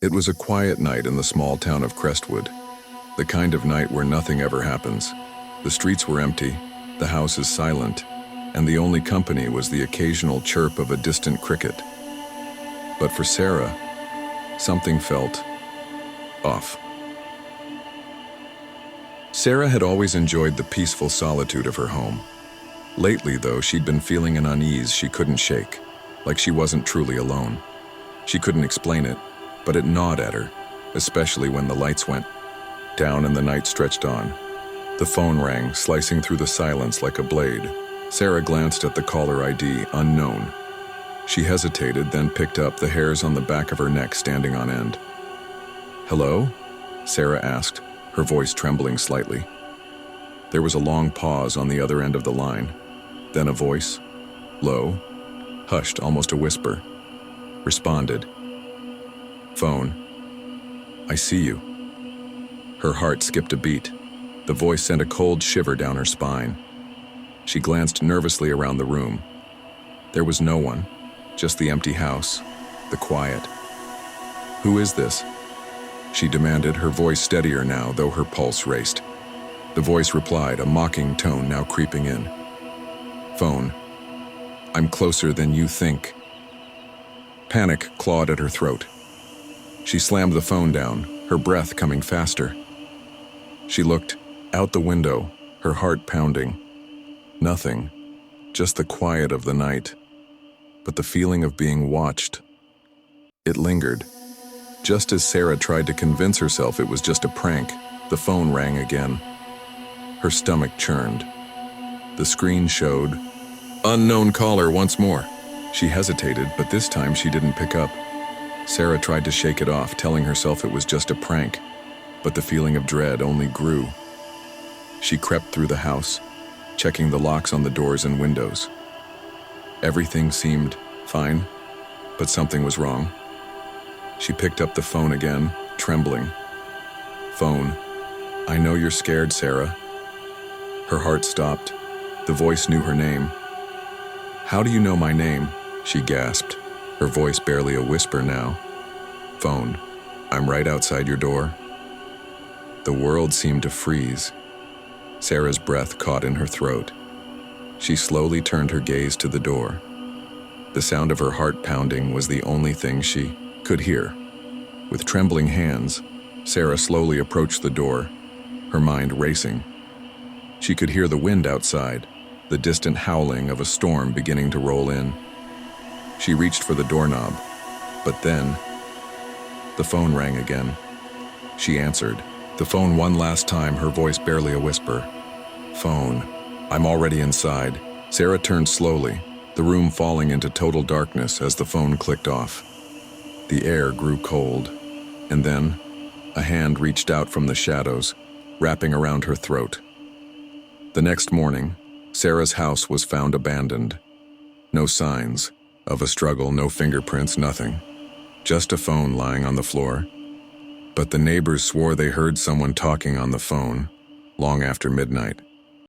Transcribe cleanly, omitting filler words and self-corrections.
It was a quiet night in the small town of Crestwood, the kind of night where nothing ever happens. The streets were empty, the house is silent, and the only company was the occasional chirp of a distant cricket. But for Sarah, something felt off. Sarah had always enjoyed the peaceful solitude of her home. Lately, though, she'd been feeling an unease she couldn't shake, like she wasn't truly alone. She couldn't explain it, but it gnawed at her, especially when the lights went down and the night stretched on. The phone rang, slicing through the silence like a blade. Sarah glanced at the caller ID, unknown. She hesitated, then picked up, the hairs on the back of her neck standing on end. "Hello?" Sarah asked, her voice trembling slightly. There was a long pause on the other end of the line. Then a voice, low, hushed, almost a whisper, responded. "Phone. I see you." Her heart skipped a beat. The voice sent a cold shiver down her spine. She glanced nervously around the room. There was no one, just the empty house, the quiet. "Who is this?" she demanded, her voice steadier now, though her pulse raced. The voice replied, a mocking tone now creeping in. "Phone. I'm closer than you think." Panic clawed at her throat. She slammed the phone down, her breath coming faster. She looked out the window, her heart pounding. Nothing, just the quiet of the night. But the feeling of being watched, it lingered. Just as Sarah tried to convince herself it was just a prank, the phone rang again. Her stomach churned. The screen showed, "Unknown caller once more." She hesitated, but this time she didn't pick up. Sarah tried to shake it off, telling herself it was just a prank, but the feeling of dread only grew. She crept through the house, checking the locks on the doors and windows. Everything seemed fine, but something was wrong. She picked up the phone again, trembling. "Phone. I know you're scared, Sarah." Her heart stopped. The voice knew her name. "How do you know my name?" she gasped, her voice barely a whisper now. "Phone. I'm right outside your door." The world seemed to freeze. Sarah's breath caught in her throat. She slowly turned her gaze to the door. The sound of her heart pounding was the only thing she could hear. With trembling hands, Sarah slowly approached the door, her mind racing. She could hear the wind outside, the distant howling of a storm beginning to roll in. She reached for the doorknob, but then the phone rang again. She answered the phone one last time, her voice barely a whisper. "Phone. I'm already inside." Sarah turned slowly, the room falling into total darkness as the phone clicked off. The air grew cold, and then a hand reached out from the shadows, wrapping around her throat. The next morning, Sarah's house was found abandoned. No signs of a struggle, no fingerprints, nothing. Just a phone lying on the floor. But the neighbors swore they heard someone talking on the phone long after midnight.